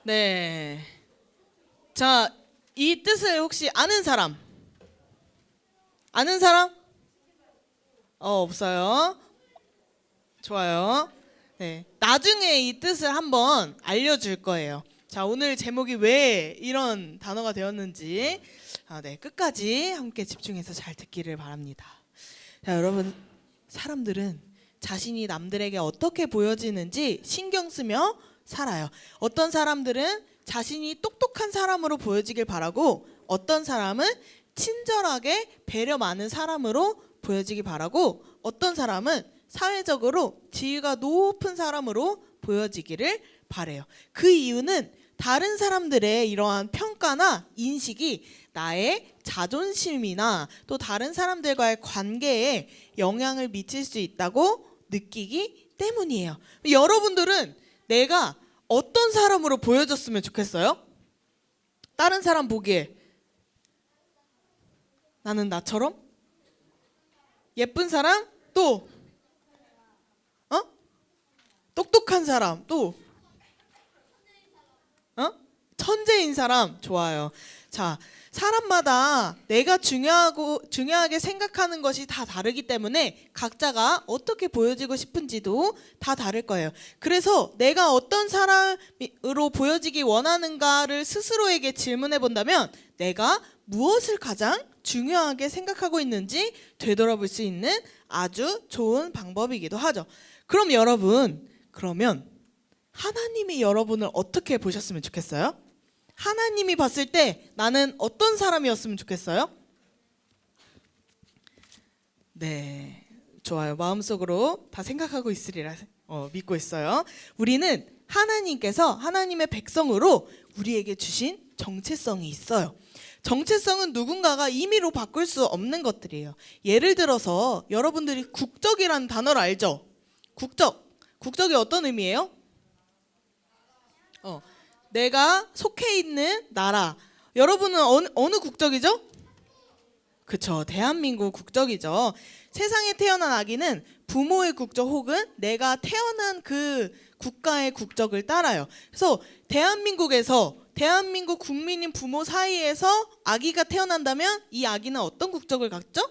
네. 자, 이 뜻을 혹시 아는 사람? 아는 사람? 없어요. 좋아요. 네. 나중에 이 뜻을 한번 알려줄 거예요. 자, 오늘 제목이 왜 이런 단어가 되었는지 네, 끝까지 함께 집중해서 잘 듣기를 바랍니다. 자, 여러분, 사람들은 자신이 남들에게 어떻게 보여지는지 신경 쓰며 살아요. 어떤 사람들은 자신이 똑똑한 사람으로 보여지길 바라고, 어떤 사람은 친절하게 배려 많은 사람으로 보여지길 바라고, 어떤 사람은 사회적으로 지위가 높은 사람으로 보여지기를 바래요. 그 이유는 다른 사람들의 이러한 평가나 인식이 나의 자존심이나 또 다른 사람들과의 관계에 영향을 미칠 수 있다고 느끼기 때문이에요. 여러분들은 내가 어떤 사람으로 보여졌으면 좋겠어요? 다른 사람 보기에 나는 나처럼? 예쁜 사람? 또? 똑똑한 사람? 또? 천재인 사람? 좋아요. 자, 사람마다 내가 중요하게 생각하는 것이 다 다르기 때문에 각자가 어떻게 보여지고 싶은지도 다 다를 거예요. 그래서 내가 어떤 사람으로 보여지기 원하는가를 스스로에게 질문해 본다면 내가 무엇을 가장 중요하게 생각하고 있는지 되돌아볼 수 있는 아주 좋은 방법이기도 하죠. 그럼 여러분, 그러면 하나님이 여러분을 어떻게 보셨으면 좋겠어요? 하나님이 봤을 때 나는 어떤 사람이었으면 좋겠어요? 네, 좋아요. 마음속으로 다 생각하고 있으리라 믿고 있어요. 우리는 하나님께서 하나님의 백성으로 우리에게 주신 정체성이 있어요. 정체성은 누군가가 임의로 바꿀 수 없는 것들이에요. 예를 들어서 여러분들이 국적이라는 단어를 알죠? 국적이 어떤 의미예요? 내가 속해 있는 나라. 여러분은 어느 국적이죠? 그쵸, 대한민국 국적이죠. 세상에 태어난 아기는 부모의 국적 혹은 내가 태어난 그 국가의 국적을 따라요. 그래서 대한민국 국민인 부모 사이에서 아기가 태어난다면 이 아기는 어떤 국적을 갖죠?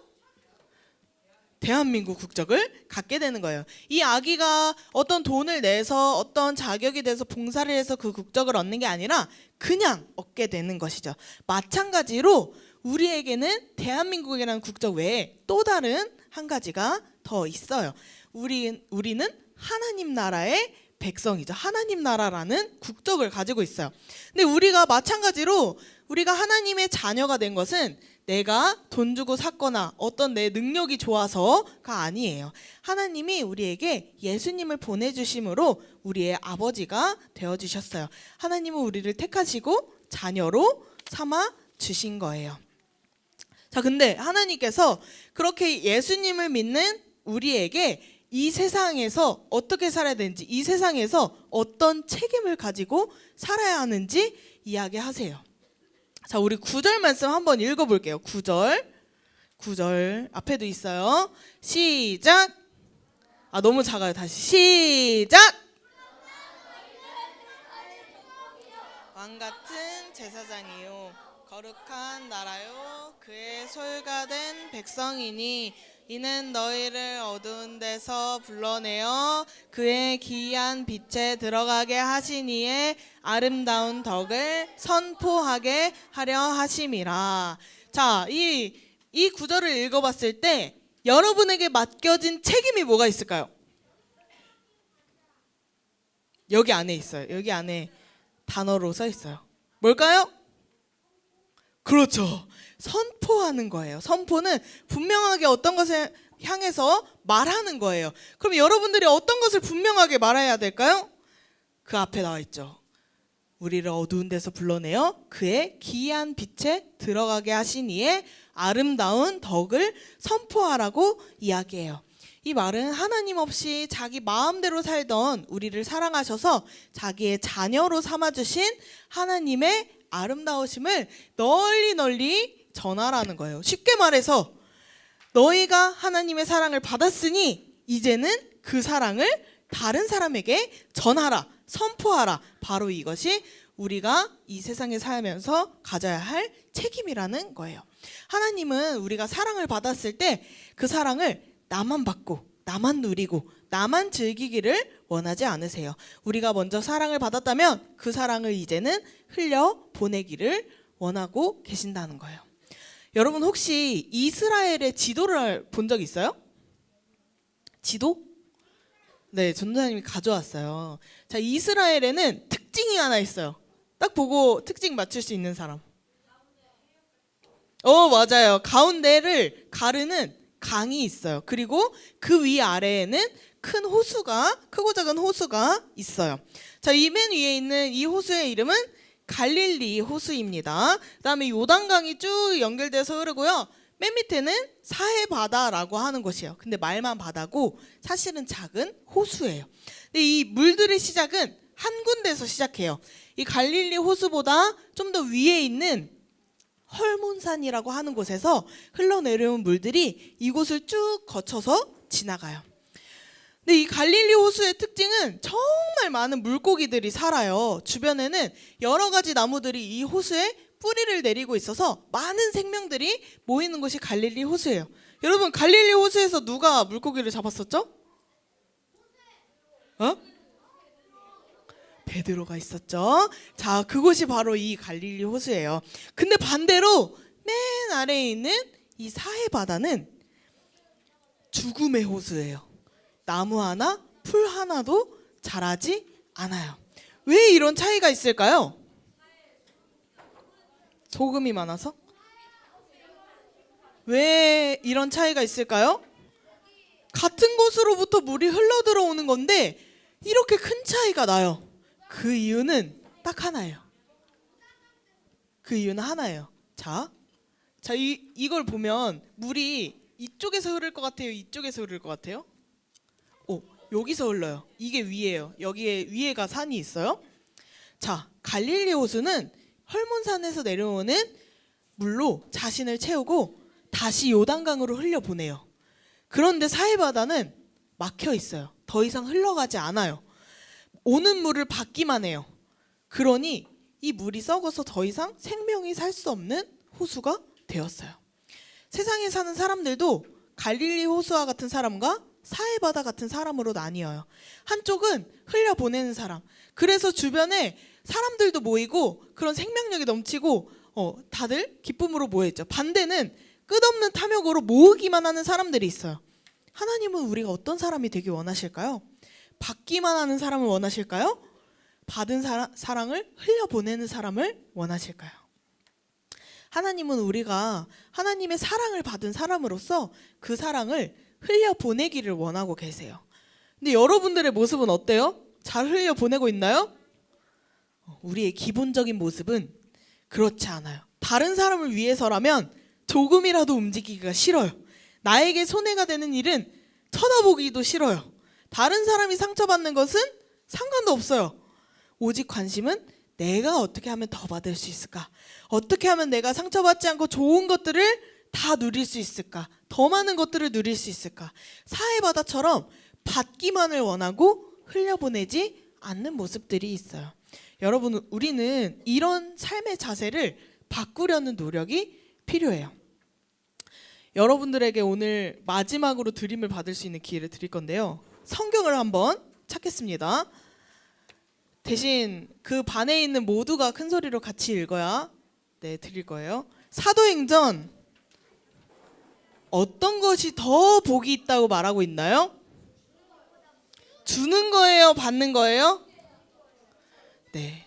대한민국 국적을 갖게 되는 거예요. 이 아기가 어떤 돈을 내서 어떤 자격이 돼서 봉사를 해서 그 국적을 얻는 게 아니라 그냥 얻게 되는 것이죠. 마찬가지로 우리에게는 대한민국이라는 국적 외에 또 다른 한 가지가 더 있어요. 우리는 하나님 나라의 백성이죠. 하나님 나라라는 국적을 가지고 있어요. 근데 우리가 마찬가지로 우리가 하나님의 자녀가 된 것은 내가 돈 주고 샀거나 어떤 내 능력이 좋아서가 아니에요. 하나님이 우리에게 예수님을 보내주심으로 우리의 아버지가 되어주셨어요. 하나님은 우리를 택하시고 자녀로 삼아 주신 거예요. 자, 근데 하나님께서 그렇게 예수님을 믿는 우리에게 이 세상에서 어떻게 살아야 되는지, 이 세상에서 어떤 책임을 가지고 살아야 하는지 이야기하세요. 자, 우리 9절 말씀 한번 읽어볼게요. 9절 앞에도 있어요. 시작. 너무 작아요. 다시 시작. 왕같은 제사장이요 거룩한 나라요 그의 소유가 된 백성이니 이는 너희를 어두운 데서 불러내어 그의 기이한 빛에 들어가게 하시니에 아름다운 덕을 선포하게 하려 하심이라. 자, 이 구절을 읽어봤을 때 여러분에게 맡겨진 책임이 뭐가 있을까요? 여기 안에 있어요. 여기 안에 단어로 써 있어요. 뭘까요? 그렇죠. 선포하는 거예요. 선포는 분명하게 어떤 것을 향해서 말하는 거예요. 그럼 여러분들이 어떤 것을 분명하게 말해야 될까요? 그 앞에 나와 있죠. 우리를 어두운 데서 불러내어 그의 기이한 빛에 들어가게 하신 이의 아름다운 덕을 선포하라고 이야기해요. 이 말은 하나님 없이 자기 마음대로 살던 우리를 사랑하셔서 자기의 자녀로 삼아주신 하나님의 아름다우심을 널리 널리 전하라는 거예요. 쉽게 말해서 너희가 하나님의 사랑을 받았으니 이제는 그 사랑을 다른 사람에게 전하라, 선포하라. 바로 이것이 우리가 이 세상에 살면서 가져야 할 책임이라는 거예요. 하나님은 우리가 사랑을 받았을 때 그 사랑을 나만 받고 나만 누리고 나만 즐기기를 원하지 않으세요. 우리가 먼저 사랑을 받았다면 그 사랑을 이제는 흘려 보내기를 원하고 계신다는 거예요. 여러분 혹시 이스라엘의 지도를 본 적 있어요? 지도? 네, 전도사님이 가져왔어요. 자, 이스라엘에는 특징이 하나 있어요. 딱 보고 특징 맞출 수 있는 사람. 맞아요. 가운데를 가르는 강이 있어요. 그리고 그 위아래에는 크고 작은 호수가 있어요. 자, 이 맨 위에 있는 이 호수의 이름은 갈릴리 호수입니다. 그다음에 요단강이 쭉 연결돼서 흐르고요. 맨 밑에는 사해바다라고 하는 곳이에요. 근데 말만 바다고 사실은 작은 호수예요. 근데 이 물들의 시작은 한 군데에서 시작해요. 이 갈릴리 호수보다 좀 더 위에 있는 헐몬산이라고 하는 곳에서 흘러내려온 물들이 이곳을 쭉 거쳐서 지나가요. 근데 이 갈릴리 호수의 특징은 정말 많은 물고기들이 살아요. 주변에는 여러 가지 나무들이 이 호수에 뿌리를 내리고 있어서 많은 생명들이 모이는 곳이 갈릴리 호수예요. 여러분, 갈릴리 호수에서 누가 물고기를 잡았었죠? 베드로가 있었죠. 자, 그곳이 바로 이 갈릴리 호수예요. 근데 반대로 맨 아래에 있는 이 사해 바다는 죽음의 호수예요. 나무 하나, 풀 하나도 자라지 않아요. 왜 이런 차이가 있을까요? 소금이 많아서? 왜 이런 차이가 있을까요? 같은 곳으로부터 물이 흘러 들어오는 건데 이렇게 큰 차이가 나요. 그 이유는 딱 하나예요. 그 이유는 하나예요. 자, 이걸 보면 물이 이쪽에서 흐를 것 같아요? 이쪽에서 흐를 것 같아요? 여기서 흘러요. 이게 위에요. 여기에 위에가 산이 있어요. 자, 갈릴리 호수는 헐몬산에서 내려오는 물로 자신을 채우고 다시 요단강으로 흘려보내요. 그런데 사해바다는 막혀 있어요. 더 이상 흘러가지 않아요. 오는 물을 받기만 해요. 그러니 이 물이 썩어서 더 이상 생명이 살 수 없는 호수가 되었어요. 세상에 사는 사람들도 갈릴리 호수와 같은 사람과 사해바다 같은 사람으로 나뉘어요. 한쪽은 흘려보내는 사람. 그래서 주변에 사람들도 모이고 그런 생명력이 넘치고 다들 기쁨으로 모여있죠. 반대는 끝없는 탐욕으로 모으기만 하는 사람들이 있어요. 하나님은 우리가 어떤 사람이 되길 원하실까요? 받기만 하는 사람을 원하실까요? 받은 사랑을 흘려보내는 사람을 원하실까요? 하나님은 우리가 하나님의 사랑을 받은 사람으로서 그 사랑을 흘려보내기를 원하고 계세요. 근데 여러분들의 모습은 어때요? 잘 흘려보내고 있나요? 우리의 기본적인 모습은 그렇지 않아요. 다른 사람을 위해서라면 조금이라도 움직이기가 싫어요. 나에게 손해가 되는 일은 쳐다보기도 싫어요. 다른 사람이 상처받는 것은 상관도 없어요. 오직 관심은 내가 어떻게 하면 더 받을 수 있을까? 어떻게 하면 내가 상처받지 않고 좋은 것들을 다 누릴 수 있을까? 더 많은 것들을 누릴 수 있을까? 사해바다처럼 받기만을 원하고 흘려보내지 않는 모습들이 있어요. 여러분, 우리는 이런 삶의 자세를 바꾸려는 노력이 필요해요. 여러분들에게 오늘 마지막으로 드림을 받을 수 있는 기회를 드릴 건데요. 성경을 한번 찾겠습니다. 대신 그 반에 있는 모두가 큰 소리로 같이 읽어야 드릴 거예요. 사도행전 어떤 것이 더 복이 있다고 말하고 있나요? 주는 거예요? 받는 거예요? 네,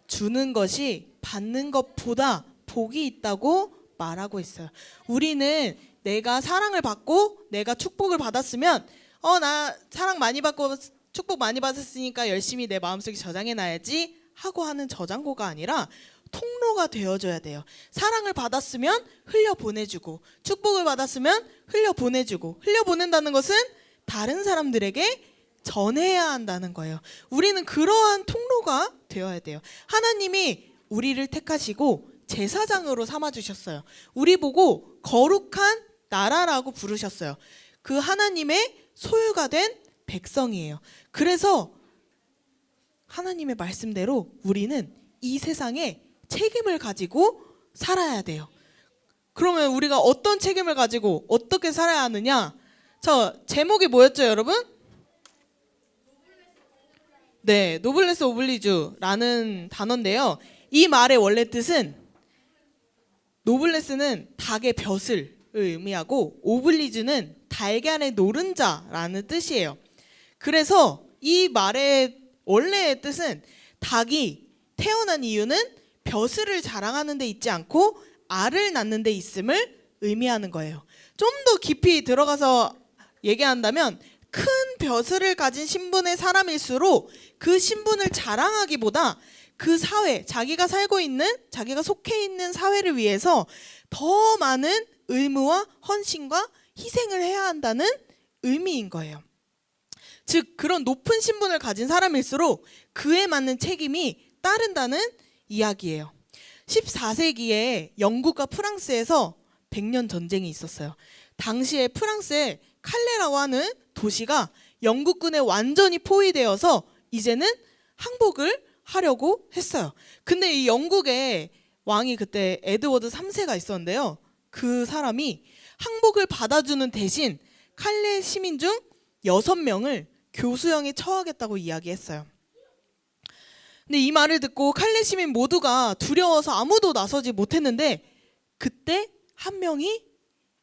주는 것이 받는 것보다 복이 있다고 말하고 있어요. 우리는 내가 사랑을 받고 내가 축복을 받았으면 나 사랑 많이 받고 축복 많이 받았으니까 열심히 내 마음속에 저장해놔야지 하고 하는 저장고가 아니라 통로가 되어줘야 돼요. 사랑을 받았으면 흘려보내주고 축복을 받았으면 흘려보내주고 흘려보낸다는 것은 다른 사람들에게 전해야 한다는 거예요. 우리는 그러한 통로가 되어야 돼요. 하나님이 우리를 택하시고 제사장으로 삼아주셨어요. 우리 보고 거룩한 나라라고 부르셨어요. 그 하나님의 소유가 된 백성이에요. 그래서 하나님의 말씀대로 우리는 이 세상에 책임을 가지고 살아야 돼요. 그러면 우리가 어떤 책임을 가지고 어떻게 살아야 하느냐? 저 제목이 뭐였죠, 여러분? 네, 노블레스 오블리주라는 단어인데요. 이 말의 원래 뜻은 노블레스는 닭의 벼슬을 의미하고 오블리주는 달걀의 노른자라는 뜻이에요. 그래서 이 말의 원래의 뜻은 닭이 태어난 이유는 벼슬을 자랑하는 데 있지 않고 알을 낳는 데 있음을 의미하는 거예요. 좀 더 깊이 들어가서 얘기한다면 큰 벼슬을 가진 신분의 사람일수록 그 신분을 자랑하기보다 그 사회, 자기가 살고 있는, 자기가 속해 있는 사회를 위해서 더 많은 의무와 헌신과 희생을 해야 한다는 의미인 거예요. 즉 그런 높은 신분을 가진 사람일수록 그에 맞는 책임이 따른다는 이야기예요. 14세기에 영국과 프랑스에서 100년 전쟁이 있었어요. 당시에 프랑스의 칼레라고 하는 도시가 영국군에 완전히 포위되어서 이제는 항복을 하려고 했어요. 근데 이 영국의 왕이 그때 에드워드 3세가 있었는데요. 그 사람이 항복을 받아주는 대신 칼레 시민 중 6명을 교수형에 처하겠다고 이야기했어요. 근데 이 말을 듣고 칼레 시민 모두가 두려워서 아무도 나서지 못했는데 그때 한 명이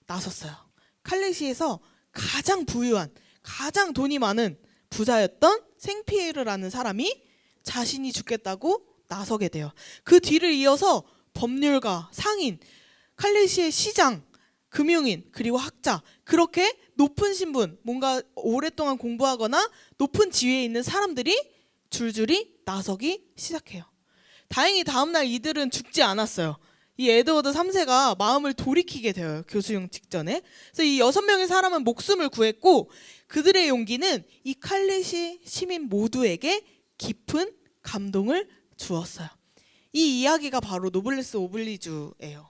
나섰어요. 칼레시에서 가장 부유한, 가장 돈이 많은 부자였던 생피에르라는 사람이 자신이 죽겠다고 나서게 돼요. 그 뒤를 이어서 법률가, 상인, 칼레시의 시장, 금융인, 그리고 학자, 그렇게 높은 신분, 뭔가 오랫동안 공부하거나 높은 지위에 있는 사람들이 줄줄이 나서기 시작해요. 다행히 다음날 이들은 죽지 않았어요. 이 에드워드 3세가 마음을 돌이키게 돼요. 교수형 직전에. 그래서 이 6명의 사람은 목숨을 구했고 그들의 용기는 이 칼레시 시민 모두에게 깊은 감동을 주었어요. 이 이야기가 바로 노블레스 오블리주예요.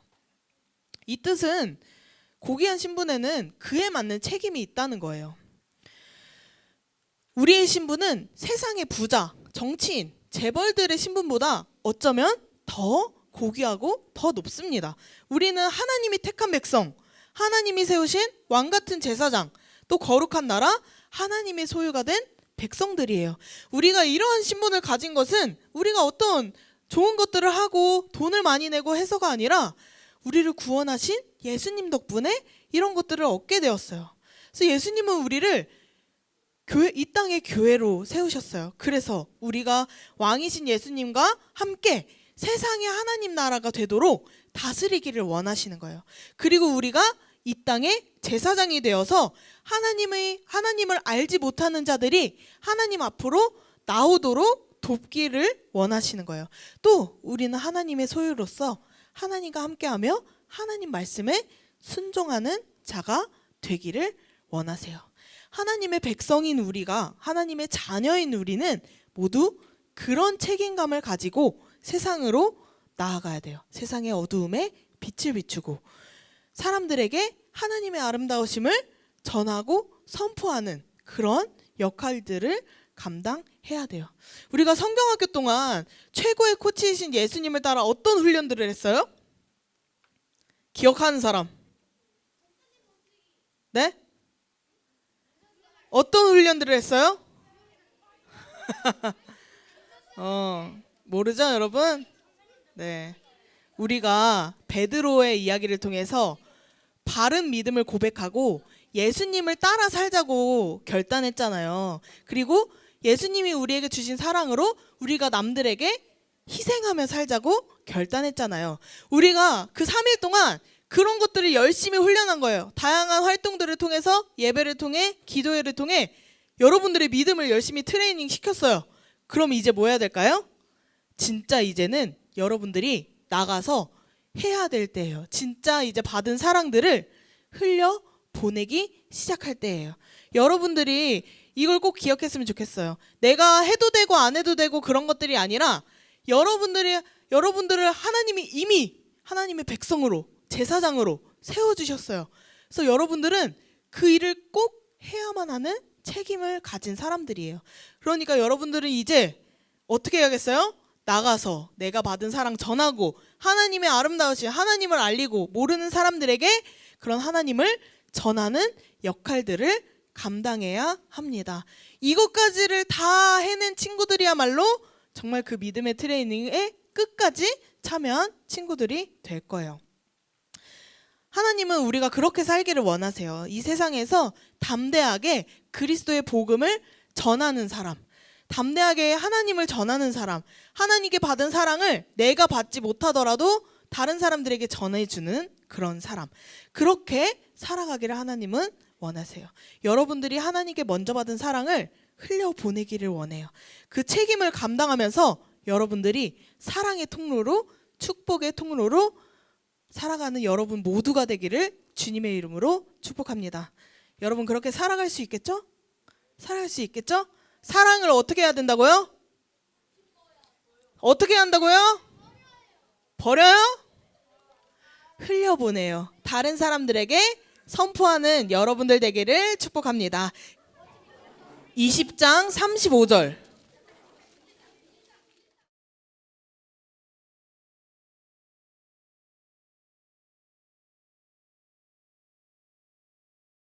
이 뜻은 고귀한 신분에는 그에 맞는 책임이 있다는 거예요. 우리의 신분은 세상의 부자, 정치인, 재벌들의 신분보다 어쩌면 더 고귀하고 더 높습니다. 우리는 하나님이 택한 백성, 하나님이 세우신 왕 같은 제사장, 또 거룩한 나라, 하나님의 소유가 된 백성들이에요. 우리가 이러한 신분을 가진 것은 우리가 어떤 좋은 것들을 하고 돈을 많이 내고 해서가 아니라 우리를 구원하신 예수님 덕분에 이런 것들을 얻게 되었어요. 그래서 예수님은 우리를 이 땅의 교회로 세우셨어요. 그래서 우리가 왕이신 예수님과 함께 세상의 하나님 나라가 되도록 다스리기를 원하시는 거예요. 그리고 우리가 이 땅에 제사장이 되어서 하나님을 알지 못하는 자들이 하나님 앞으로 나오도록 돕기를 원하시는 거예요. 또 우리는 하나님의 소유로서 하나님과 함께하며 하나님 말씀에 순종하는 자가 되기를 원하세요. 하나님의 백성인 우리가, 하나님의 자녀인 우리는 모두 그런 책임감을 가지고 세상으로 나아가야 돼요. 세상의 어두움에 빛을 비추고 사람들에게 하나님의 아름다우심을 전하고 선포하는 그런 역할들을 감당해야 돼요. 우리가 성경학교 동안 최고의 코치이신 예수님을 따라 어떤 훈련들을 했어요? 기억하는 사람? 네? 어떤 훈련들을 했어요? 모르죠, 여러분? 네. 우리가 베드로의 이야기를 통해서 바른 믿음을 고백하고 예수님을 따라 살자고 결단했잖아요. 그리고 예수님이 우리에게 주신 사랑으로 우리가 남들에게 희생하며 살자고 결단했잖아요. 우리가 그 3일 동안 그런 것들을 열심히 훈련한 거예요. 다양한 활동들을 통해서 예배를 통해 기도회를 통해 여러분들의 믿음을 열심히 트레이닝 시켰어요. 그럼 이제 뭐 해야 될까요? 진짜 이제는 여러분들이 나가서 해야 될 때예요. 진짜 이제 받은 사랑들을 흘려 보내기 시작할 때예요. 여러분들이 이걸 꼭 기억했으면 좋겠어요. 내가 해도 되고 안 해도 되고 그런 것들이 아니라 여러분들을 하나님이 이미 하나님의 백성으로 제사장으로 세워주셨어요. 그래서 여러분들은 그 일을 꼭 해야만 하는 책임을 가진 사람들이에요. 그러니까 여러분들은 이제 어떻게 해야겠어요? 나가서 내가 받은 사랑 전하고 하나님의 아름다우신 하나님을 알리고 모르는 사람들에게 그런 하나님을 전하는 역할들을 감당해야 합니다. 이것까지를 다 해낸 친구들이야말로 정말 그 믿음의 트레이닝에 끝까지 참여한 친구들이 될 거예요. 하나님은 우리가 그렇게 살기를 원하세요. 이 세상에서 담대하게 그리스도의 복음을 전하는 사람, 담대하게 하나님을 전하는 사람, 하나님께 받은 사랑을 내가 받지 못하더라도 다른 사람들에게 전해주는 그런 사람, 그렇게 살아가기를 하나님은 원하세요. 여러분들이 하나님께 먼저 받은 사랑을 흘려보내기를 원해요. 그 책임을 감당하면서 여러분들이 사랑의 통로로, 축복의 통로로 살아가는 여러분 모두가 되기를 주님의 이름으로 축복합니다. 여러분 그렇게 살아갈 수 있겠죠? 살아갈 수 있겠죠? 사랑을 어떻게 해야 된다고요? 어떻게 한다고요? 버려요? 흘려보내요. 다른 사람들에게 선포하는 여러분들 되기를 축복합니다. 20장 35절